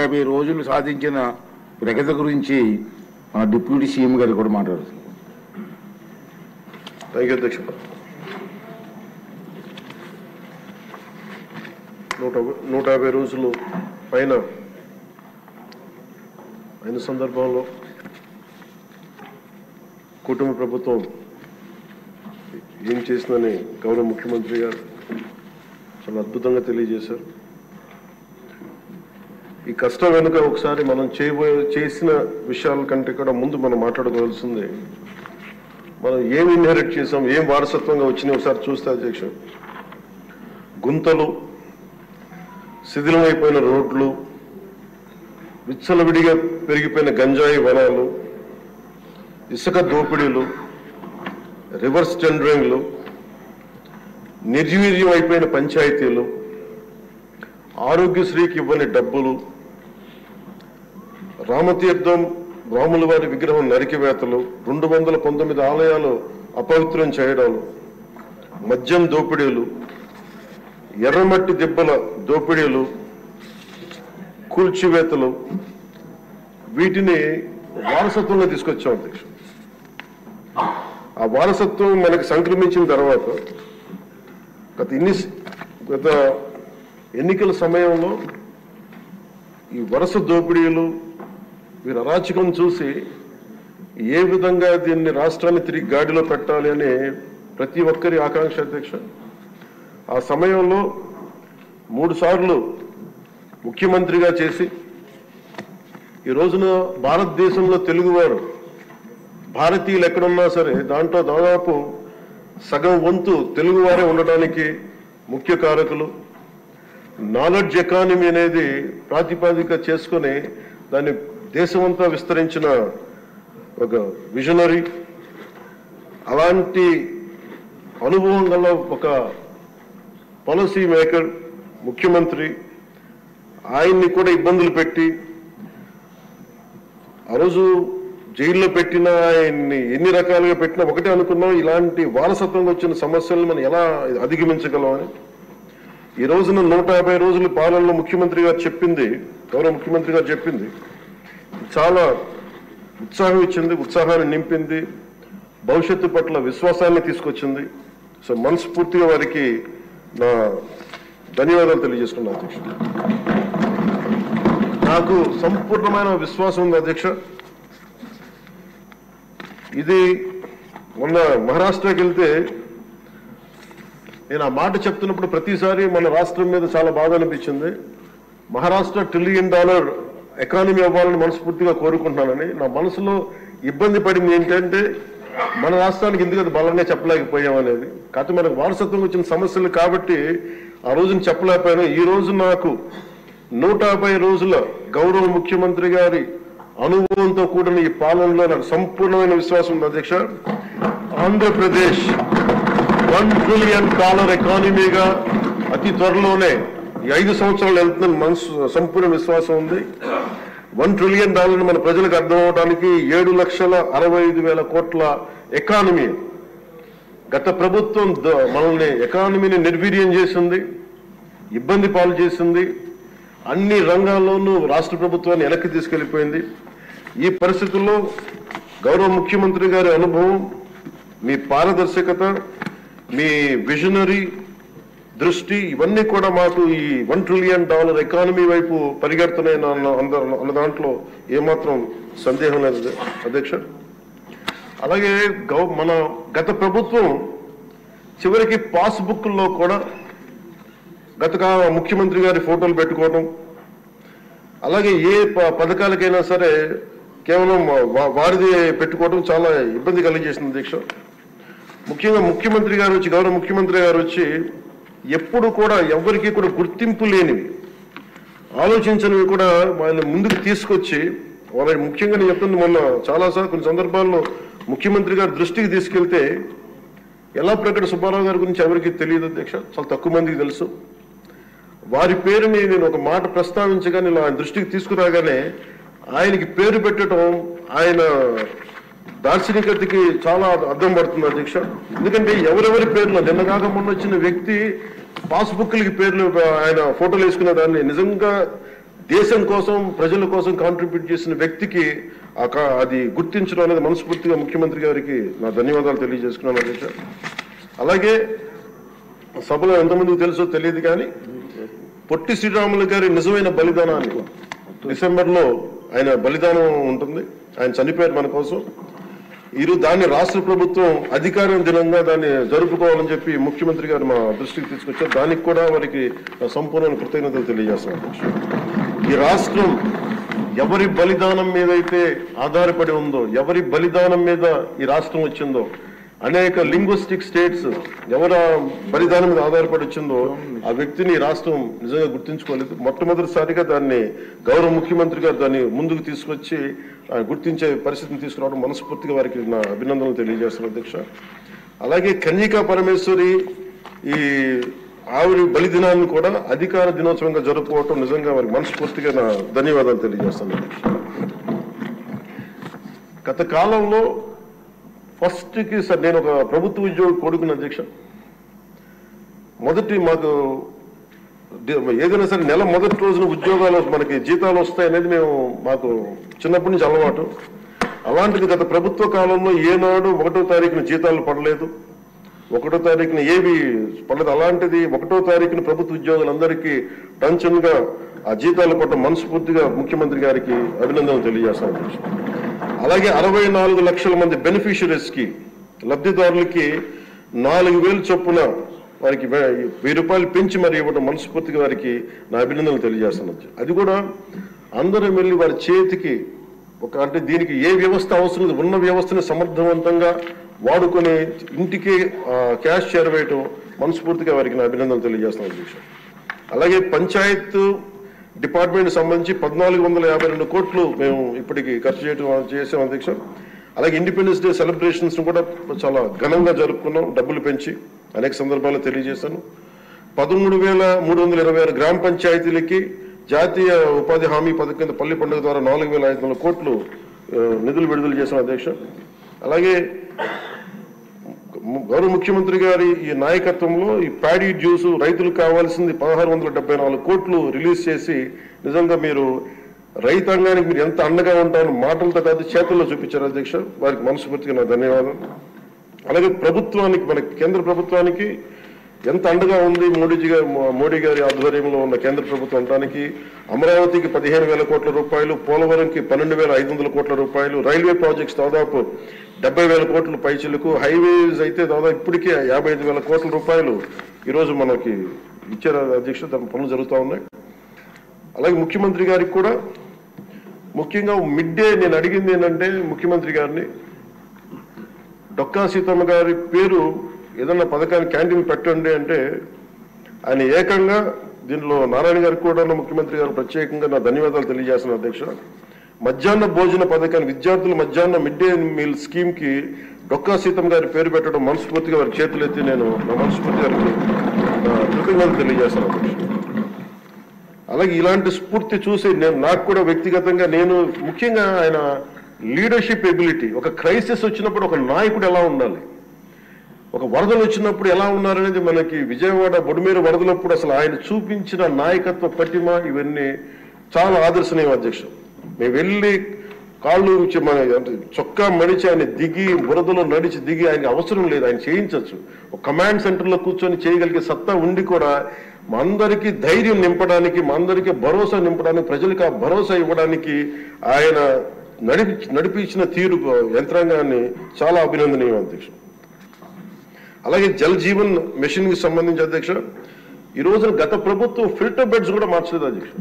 150 రోజులు సాధించిన ప్రగతి గురించి మన డిప్యూటీ సీఎం గారు కూడా మాట్లాడుతున్నారు. థ్యాంక్ యూ అధ్యక్ష. 150 రోజులు పైన అయిన సందర్భంలో కుటుంబ ప్రభుత్వం ఏం చేసిందని గౌరవ ముఖ్యమంత్రి గారు చాలా అద్భుతంగా తెలియజేశారు. ఈ కష్టం వెనుక ఒకసారి మనం చేసిన విషయాల కంటే కూడా ముందు మనం మాట్లాడుకోవాల్సింది మనం ఏం ఇన్హెరిట్ చేసాం, ఏం వారసత్వంగా వచ్చినాయి ఒకసారి చూస్తే అధ్యక్ష. గుంతలు, శిథిలమైపోయిన రోడ్లు, విచ్చలవిడిగా పెరిగిపోయిన గంజాయి వనాలు, ఇసుక దోపిడీలు, రివర్స్ టెండరింగ్లు, నిర్వీర్యం అయిపోయిన పంచాయతీలు, ఆరోగ్యశ్రీకి ఇవ్వని డబ్బులు, రామతీర్థం రాముల వారి విగ్రహం నరికివేతలు, 219 ఆలయాలు అపవిత్రం చేయడాలు, మద్యం దోపిడీలు, ఎర్రమట్టి దిబ్బల దోపిడీలు, కూల్చివేతలు, వీటిని వారసత్వంగా తీసుకొచ్చాం అధ్యక్ష. ఆ వారసత్వం మనకి సంక్రమించిన తర్వాత గత ఎన్నికల సమయంలో ఈ వరుస దోపిడీలు, వీరి అరాచకం చూసి ఏ విధంగా దీన్ని రాష్ట్రాన్ని తిరిగి గాడిలో పెట్టాలి అని ప్రతి ఒక్కరి ఆకాంక్ష అధ్యక్ష. ఆ సమయంలో 3 సార్లు ముఖ్యమంత్రిగా చేసి ఈ రోజున భారతదేశంలో తెలుగువారు భారతీయులు ఎక్కడున్నా సరే దాంట్లో దాదాపు సగం వంతు తెలుగువారే ఉండడానికి ముఖ్య కారకులు. నాలెడ్జ్ ఎకానమీ అనేది ప్రాతిపదిక చేసుకుని దాన్ని దేశమంతా విస్తరించిన ఒక విజనరీ. అలాంటి అనుభవం గల ఒక పాలసీ మేకర్ ముఖ్యమంత్రి, ఆయన్ని కూడా ఇబ్బందులు పెట్టి ఆ రోజు జైల్లో పెట్టినా, ఆయన్ని ఎన్ని రకాలుగా పెట్టినా ఒకటే అనుకున్నాం, ఇలాంటి వారసత్వంగా వచ్చిన సమస్యలను మనం ఎలా అధిగమించగలం అని. ఈ రోజున 150 రోజుల పాలనలో ముఖ్యమంత్రి గారు చెప్పింది, గౌరవ ముఖ్యమంత్రి గారు చెప్పింది చాలా ఉత్సాహం ఇచ్చింది, ఉత్సాహాన్ని నింపింది, భవిష్యత్తు పట్ల విశ్వాసాన్ని తీసుకొచ్చింది. సో మనస్ఫూర్తిగా వారికి నా ధన్యవాదాలు తెలియజేసుకున్నాను అధ్యక్ష. నాకు సంపూర్ణమైన విశ్వాసం ఉంది అధ్యక్ష. ఇది మొన్న మహారాష్ట్రకి వెళ్తే నేను ఆ మాట చెప్తున్నప్పుడు ప్రతిసారి మన రాష్ట్రం మీద చాలా బాధ అనిపించింది. మహారాష్ట్ర $1 ట్రిలియన్ ఎకానమీ అవ్వాలని మనస్ఫూర్తిగా కోరుకుంటున్నానని. నా మనసులో ఇబ్బంది పడింది ఏంటంటే మన రాష్ట్రానికి ఎందుకు అది బలంగా చెప్పలేకపోయాం అనేది. కాకపోతే మనకు వారసత్వం వచ్చిన సమస్యలు కాబట్టి ఆ రోజున చెప్పలేకపోయాను. ఈ రోజు నాకు 150 రోజుల గౌరవ ముఖ్యమంత్రి గారి అనుభవంతో కూడిన ఈ పాలనలో నాకు సంపూర్ణమైన విశ్వాసం ఉంది అధ్యక్ష. ఆంధ్రప్రదేశ్ $1 ట్రిలియన్ ఎకానమీగా అతి త్వరలోనే ఈ 5 సంవత్సరాలు వెళ్తుందని మనసు సంపూర్ణ విశ్వాసం ఉంది. $1 ట్రిలియన్ మన ప్రజలకు అర్థం అవడానికి 7,65,000 కోట్ల ఎకానమీ. గత ప్రభుత్వం మనల్ని ఎకానమీని నిర్వీర్యం చేసింది, ఇబ్బంది పాలు చేసింది, అన్ని రంగాల్లోనూ రాష్ట్ర ప్రభుత్వాన్ని వెనక్కి తీసుకెళ్లిపోయింది. ఈ పరిస్థితుల్లో గౌరవ ముఖ్యమంత్రి గారి అనుభవం, మీ పారదర్శకత, మీ విజనరీ దృష్టి, ఇవన్నీ కూడా మాకు ఈ $1 ట్రిలియన్ ఎకానమీ వైపు పరిగెడుతున్నాయి అన్న దాంట్లో ఏమాత్రం సందేహం లేదు అధ్యక్ష. అలాగే మన గత ప్రభుత్వం చివరికి పాస్బుక్లో కూడా గత ముఖ్యమంత్రి గారి ఫోటోలు పెట్టుకోవడం, అలాగే ఏ పథకాలకైనా సరే కేవలం వారిది పెట్టుకోవడం చాలా ఇబ్బంది కలిగజేసింది అధ్యక్ష. ముఖ్యంగా ముఖ్యమంత్రి గారు వచ్చి, గౌరవ ముఖ్యమంత్రి గారు వచ్చి ఎప్పుడు కూడా ఎవరికి కూడా గుర్తింపు లేనివి, ఆలోచించనివి కూడా వాళ్ళని ముందుకు తీసుకొచ్చి వాళ్ళని, ముఖ్యంగా నేను చెప్తుంది మొన్న చాలాసార్లు కొన్ని సందర్భాల్లో ముఖ్యమంత్రి గారి దృష్టికి తీసుకెళ్తే ఎల్లాప్రగడ సుబ్బారావు గారి గురించి ఎవరికి తెలియదు అధ్యక్ష, చాలా తక్కువ మందికి తెలుసు. వారి పేరుని నేను ఒక మాట ప్రస్తావించగానే ఆయన దృష్టికి తీసుకురాగానే ఆయనకి పేరు పెట్టడం ఆయన దార్శనికతకి చాలా అర్థం పడుతుంది అధ్యక్ష. ఎందుకంటే ఎవరెవరి పేర్లు నిన్న కాక మొన్న వచ్చిన వ్యక్తి పాస్బుక్లకి పేర్లు ఆయన ఫోటోలు వేసుకునే దాన్ని నిజంగా దేశం కోసం ప్రజల కోసం కాంట్రిబ్యూట్ చేసిన వ్యక్తికి అది గుర్తించడం అనేది మనస్ఫూర్తిగా ముఖ్యమంత్రి గారికి నా ధన్యవాదాలు తెలియజేసుకున్నాను అధ్యక్ష. అలాగే సభలో ఎంతమందికి తెలుసో తెలియదు కానీ పొట్టి శ్రీరాములు గారి నిజమైన బలిదానాన్ని డిసెంబర్లో ఆయన బలిదానం ఉంటుంది, ఆయన చనిపోయారు మన కోసం. ఈరోజు దాన్ని రాష్ట్ర ప్రభుత్వం అధికారం దినంగా దాన్ని జరుపుకోవాలని చెప్పి ముఖ్యమంత్రి గారు మా దృష్టికి తీసుకొచ్చారు. దానికి కూడా వారికి సంపూర్ణ కృతజ్ఞతలు తెలియజేస్తున్నాను. ఈ రాష్ట్రం ఎవరి బలిదానం మీద అయితే ఆధారపడి ఉందో, ఎవరి బలిదానం మీద ఈ రాష్ట్రం వచ్చిందో, అనేక లింగ్విస్టిక్ స్టేట్స్ ఎవరి బలిదానం మీద ఆధారపడి వచ్చిందో ఆ వ్యక్తిని ఈ రాష్ట్రం నిజంగా గుర్తించుకోలేదు. మొట్టమొదటిసారిగా దాన్ని గౌరవ ముఖ్యమంత్రి గారు దాన్ని ముందుకు తీసుకొచ్చి గుర్తించే పరిస్థితిని తీసుకురావడం మనస్ఫూర్తిగా వారికి నా అభినందనలు తెలియజేస్తున్నాను అధ్యక్ష. అలాగే కన్యకా పరమేశ్వరి ఈ ఆవిడ బలిదినాన్ని కూడా అధికార దినోత్సవంగా జరుపుకోవటం నిజంగా వారికి మనస్ఫూర్తిగా నా ధన్యవాదాలు తెలియజేస్తాను అధ్యక్ష. గత కాలంలో ఫస్ట్కి సార్ నేను ఒక ప్రభుత్వ ఉద్యోగి కొడుకుని అధ్యక్ష. మొదటి మాకు ఏదైనా సరే నెల మొదటి రోజున ఉద్యోగాలు మనకి జీతాలు వస్తాయనేది మాకు చిన్నప్పటి నుంచి అలవాటు. అలాంటిది గత ప్రభుత్వ కాలంలో ఏనాడు 1వ తారీఖున జీతాలు పడలేదు, 1వ తారీఖున ఏవి పడలేదు. అలాంటిది 1వ తారీఖున ప్రభుత్వ ఉద్యోగులందరికీ టెన్షన్గా ఆ జీతాలు పడ్డ మనస్ఫూర్తిగా ముఖ్యమంత్రి గారికి అభినందనలు తెలియజేస్తాను. అలాగే 64 లక్షల మంది బెనిఫిషరీస్ కి లబ్ధిదారులకి 4,000 చొప్పున వారికి 1000 రూపాయలు పెంచి మరి ఇవ్వడం మనస్ఫూర్తిగా వారికి నా అభినందనలు తెలియజేస్తున్నాను. అది కూడా అందరూ వెళ్ళి వారి చేతికి అంటే దీనికి ఏ వ్యవస్థ అవసరం లేదు, ఉన్న వ్యవస్థని సమర్థవంతంగా వాడుకొని ఇంటికి క్యాష్ చేరవేయటం మనస్ఫూర్తిగా వారికి నా అభినందనలు తెలియజేస్తున్నాను. అలాగే పంచాయత్ డిపార్ట్మెంట్ సంబంధించి 1452 కోట్లు మేము ఇప్పటికి ఖర్చు చేసాం అధ్యక్ష. అలాగే ఇండిపెండెన్స్ డే సెలబ్రేషన్స్ కూడా చాలా ఘనంగా జరుపుకున్నాం, డబ్బులు పెంచి అనేక సందర్భాల్లో తెలియజేశాను. 13,326 గ్రామ పంచాయతీలకి జాతీయ ఉపాధి హామీ పథకం కింద పల్లి పండుగ ద్వారా 4,500 కోట్లు నిధులు విడుదల చేశాం అధ్యక్ష. అలాగే గౌరవ ముఖ్యమంత్రి గారి ఈ నాయకత్వంలో ఈ ప్యాడీ జ్యూస్ రైతులకు కావాల్సింది 1,674 కోట్లు రిలీజ్ చేసి నిజంగా మీరు రైతాంగానికి మీరు ఎంత అండగా ఉంటారని మాటలతో కాదు చేతుల్లో చూపించారు అధ్యక్ష. వారికి మనస్ఫూర్తిగా నా ధన్యవాదాలు. అలాగే ప్రభుత్వానికి మన కేంద్ర ప్రభుత్వానికి ఎంత అండగా ఉంది మోడీ గారి ఆధ్వర్యంలో ఉన్న కేంద్ర ప్రభుత్వం అంటానికి అమరావతికి 15,000 కోట్ల రూపాయలు, పోలవరంకి 12,500 కోట్ల రూపాయలు, రైల్వే ప్రాజెక్ట్స్ దాదాపు 70,000 కోట్ల పైచిలకు, హైవేస్ అయితే దాదాపు ఇప్పటికే 55,000 కోట్ల రూపాయలు ఈరోజు మనకి ఇచ్చారు అధ్యక్ష. దాని పనులు జరుగుతూ ఉన్నాయి. అలాగే ముఖ్యమంత్రి గారికి కూడా ముఖ్యంగా మిడ్ డే నేను అడిగింది ఏంటంటే ముఖ్యమంత్రి గారిని డొక్కా సీతమ్మ గారి పేరు ఏదన్నా పథకాన్ని క్యాంటీన్ పెట్టండి అంటే ఆయన ఏకంగా దీనిలో నారాయణ గారికి కూడా ముఖ్యమంత్రి గారు ప్రత్యేకంగా నా ధన్యవాదాలు తెలియజేస్తున్నాను అధ్యక్ష. మధ్యాహ్న భోజన పథకాన్ని విద్యార్థుల మధ్యాహ్న మిడ్ డే మీల్ స్కీమ్ కి డొక్కా సీతమ్మ గారి పేరు పెట్టడం మనస్ఫూర్తిగా వారి చేతులెత్తి నేను నా మనస్ఫూర్తి గారికి కృతజ్ఞతలు తెలియజేస్తాను అధ్యక్ష. అలాగే ఇలాంటి స్ఫూర్తి చూసి నాకు కూడా వ్యక్తిగతంగా నేను ముఖ్యంగా ఆయన లీడర్షిప్ ఎబిలిటీ, ఒక క్రైసిస్ వచ్చినప్పుడు ఒక నాయకుడు ఎలా ఉండాలి, ఒక వరదలు వచ్చినప్పుడు ఎలా ఉన్నారనేది మనకి విజయవాడ బొడుమేరు వరదలప్పుడు అసలు ఆయన చూపించిన నాయకత్వ పటిమ ఇవన్నీ చాలా ఆదర్శనీయం అధ్యక్ష. మేము వెళ్ళి కాళ్ళు మన చొక్కా మడిచి ఆయన దిగి బురదలో నడిచి దిగి ఆయనకి అవసరం లేదు, ఆయన చేయించవచ్చు. ఒక కమాండ్ సెంటర్లో కూర్చొని చేయగలిగే సత్తా ఉండి కూడా మా అందరికీ ధైర్యం నింపడానికి, మా అందరికీ భరోసా నింపడానికి, ప్రజలకు ఆ భరోసా ఇవ్వడానికి ఆయన నడిపించిన తీరు యంత్రాంగాన్ని చాలా అభినందనీయం అధ్యక్ష. అలాగే జల్ జీవన్ మిషన్ కి సంబంధించి అధ్యక్ష ఈ రోజున గత ప్రభుత్వం ఫిల్టర్ బెడ్స్ కూడా మార్చలేదు అధ్యక్ష.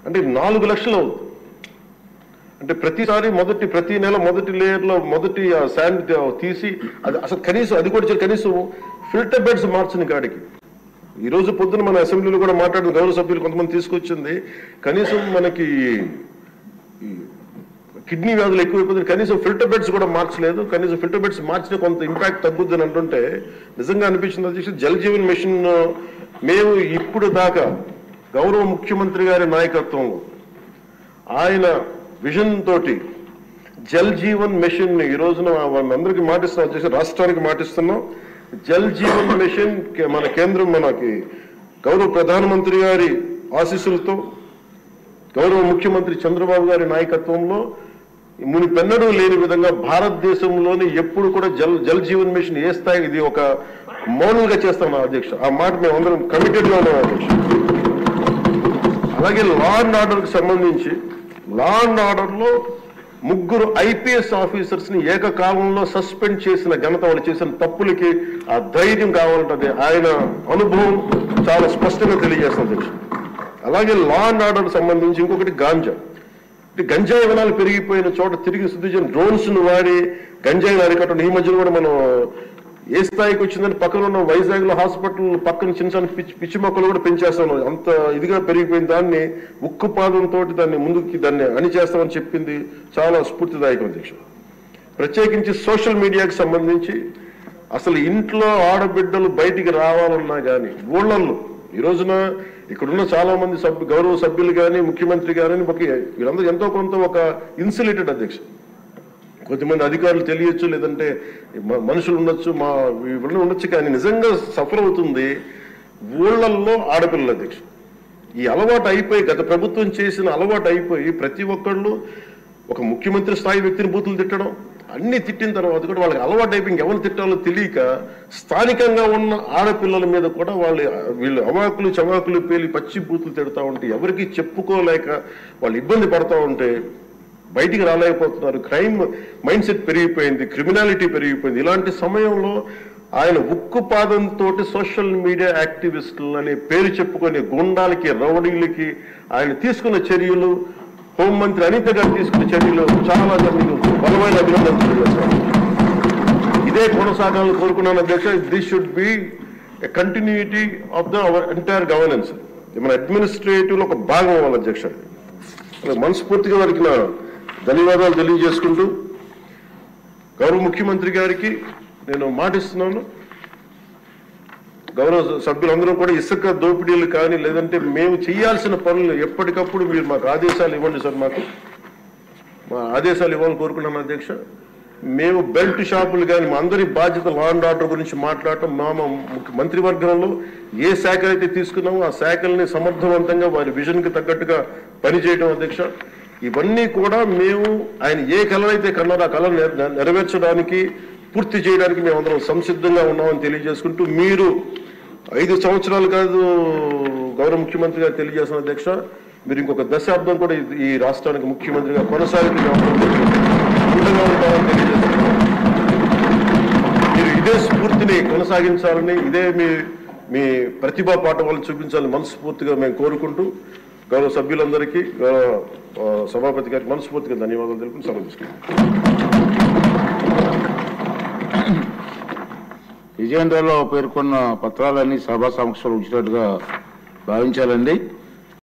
అంటే 4 లక్షలు అవుతుంది. అంటే ప్రతి నెల మొదటి లేయర్ లో మొదటి శాండ్ తీసి అది అసలు కనీసం అది కూడా కనీసం ఫిల్టర్ బెడ్స్ మార్చని కాడికి ఈ రోజు పొద్దున మన అసెంబ్లీలో కూడా మాట్లాడిన గౌరవ సభ్యులు కొంతమంది తీసుకొచ్చింది కనీసం మనకి కిడ్నీ వ్యాధులు ఎక్కువైపోతుంది, కనీసం ఫిల్టర్ బెడ్స్ కూడా మార్చలేదు. కనీసం ఫిల్టర్ బెడ్స్ మార్చిన కొంత ఇంపాక్ట్ తగ్గుద్దని అంటుంటే నిజంగా అనిపించింది అధ్యక్ష. జల్ జీవన్ మిషన్ మేము ఇప్పుడు దాకా గౌరవ ముఖ్యమంత్రి గారి నాయకత్వంలో ఆయన విజన్ తోటి జల్ జీవన్ మిషన్ ని ఈ రోజున అందరికీ మాటిస్తున్నాం అధ్యక్ష, రాష్ట్రానికి మాటిస్తున్నాం. జల్ జీవన్ మిషన్ మన కేంద్రం మనకి గౌరవ ప్రధానమంత్రి గారి ఆశీస్సులతో గౌరవ ముఖ్యమంత్రి చంద్రబాబు గారి నాయకత్వంలో మునిపెన్నడూ లేని విధంగా భారతదేశంలోని ఎప్పుడు కూడా జల్ జీవన్ మిషన్ ఏ స్థాయి ఇది ఒక మౌనంగా చేస్తాం అధ్యక్ష. ఆ మాట మేము అందరం కమిటెడ్ గా ఉన్నాం అధ్యక్ష. అలాగే లా అండ్ ఆర్డర్ కి సంబంధించి లా అండ్ ఆర్డర్ లో 3 IPS ఆఫీసర్స్ ని ఏకకాలంలో సస్పెండ్ చేసిన ఘనత, వాళ్ళు చేసిన తప్పులకి ఆ ధైర్యం కావాలంటే ఆయన అనుభవం చాలా స్పష్టంగా తెలియజేస్తుంది అధ్యక్ష. అలాగే లా అండ్ ఆర్డర్ సంబంధించి ఇంకొకటి గంజాయి వనాలు పెరిగిపోయిన చోట తిరిగి శుద్ధి డ్రోన్స్ ను వాడి గంజాయిని అరికట్టడం. ఈ మధ్యలో కూడా మనం ఏ స్థాయికి వచ్చిందని పక్కన ఉన్న వైజాగ్ లో హాస్పిటల్ పక్కన చిన్న చిన్న పిచ్చి మొక్కలు కూడా పెంచేస్తాం. అంత ఇదిగా పెరిగిపోయిన దాన్ని ఉక్కుపాదంతో దాన్ని అణిచేస్తామని చెప్పింది చాలా స్ఫూర్తిదాయకం అధ్యక్ష. ప్రత్యేకించి సోషల్ మీడియాకి సంబంధించి అసలు ఇంట్లో ఆడబిడ్డలు బయటికి రావాలన్నా కానీ ఊళ్ళల్లో ఈ రోజున ఇక్కడున్న చాలా మంది గౌరవ సభ్యులు కానీ ముఖ్యమంత్రి కానీ వీళ్ళందరూ ఎంతో కొంత ఒక ఇన్సులేటెడ్ అధ్యక్ష. కొంతమంది అధికారులు తెలియచ్చు, లేదంటే మనుషులు ఉండొచ్చు, ఇవన్నీ ఉండొచ్చు, కానీ నిజంగా సఫర్ అవుతుంది ఊళ్ళల్లో ఆడపిల్లల అధ్యక్ష. ఈ అలవాటు అయిపోయి గత ప్రభుత్వం చేసిన అలవాటు అయిపోయి ప్రతి ఒక్కళ్ళు ఒక ముఖ్యమంత్రి స్థాయి వ్యక్తిని బూతులు తిట్టడం, అన్ని తిట్టిన తర్వాత కూడా వాళ్ళకి అలవాటు అయిపోయి ఎవరిని తిట్టాలో తెలియక స్థానికంగా ఉన్న ఆడపిల్లల మీద కూడా వీళ్ళు అవాకులు చవాకులు పేలి పచ్చి బూతులు తిడతా ఉంటే ఎవరికి చెప్పుకోలేక వాళ్ళు ఇబ్బంది పడతా ఉంటే బయటికి రాలేకపోతున్నారు. క్రైమ్ మైండ్ సెట్ పెరిగిపోయింది, క్రిమినాలిటీ పెరిగిపోయింది. ఇలాంటి సమయంలో ఆయన ఉక్కుపాదంతో సోషల్ మీడియా యాక్టివిస్టులు అనే పేరు చెప్పుకొని గుండాలకి రౌడీలకి ఆయన తీసుకున్న చర్యలు, హోంమంత్రి అనిత గారు తీసుకున్న చర్యలు చాలా బలమైన అభినందనలు తెలియజేస్తారు. ఇదే కొనసాగాలని కోరుకున్నాను అధ్యక్ష. This should be a continuity of our entire governance. మన అడ్మినిస్ట్రేటివ్ లో ఒక భాగం అవ్వాలి అధ్యక్ష. మనస్ఫూర్తిగా వారికి నా ధన్యవాదాలు తెలియజేసుకుంటూ గౌరవ ముఖ్యమంత్రి గారికి నేను మాటిస్తున్నాను, గౌరవ సభ్యులందరూ కూడా ఇసుక దోపిడీలు కానీ లేదంటే మేము చేయాల్సిన పనులు ఎప్పటికప్పుడు మీరు మాకు ఆదేశాలు ఇవ్వండి సార్. మా ఆదేశాలు ఇవ్వాలని కోరుకున్నాను అధ్యక్ష. మేము బెల్ట్ షాపులు కానీ మా అందరి బాధ్యత లా అండ్ ఆర్డర్ గురించి మాట్లాడటం, మా మంత్రివర్గంలో ఏ శాఖలు అయితే తీసుకున్నామో ఆ శాఖల్ని సమర్థవంతంగా వారి విజన్కి తగ్గట్టుగా పనిచేయడం అధ్యక్ష. ఇవన్నీ కూడా మేము ఆయన ఏ కళ అయితే కన్నారో ఆ కళ నెరవేర్చడానికి పూర్తి చేయడానికి మేమందరం సంసిద్ధంగా ఉన్నామని తెలియజేసుకుంటూ, మీరు 5 సంవత్సరాలు కాదు గౌరవ ముఖ్యమంత్రి గారు తెలియజేసిన అధ్యక్ష, మీరు ఇంకొక దశాబ్దం కూడా ఈ రాష్ట్రానికి ముఖ్యమంత్రిగా కొనసాగుతూ తెలియజేస్తున్నాం. మీరు ఇదే స్ఫూర్తిని కొనసాగించాలని, ఇదే మీ ప్రతిభా పాఠవాలు చూపించాలని మనస్ఫూర్తిగా మేము కోరుకుంటూ గౌరవ సభ్యులందరికీ సభాపతి గారికి మనస్ఫూర్తిగా ధన్యవాదాలు తెలుపుకుని సెలవు తీసుకుంటాం. ఎజెండాలో పేర్కొన్న పత్రాలన్నీ సభా సమక్షంలో ఉంచినట్టుగా భావించాలండి.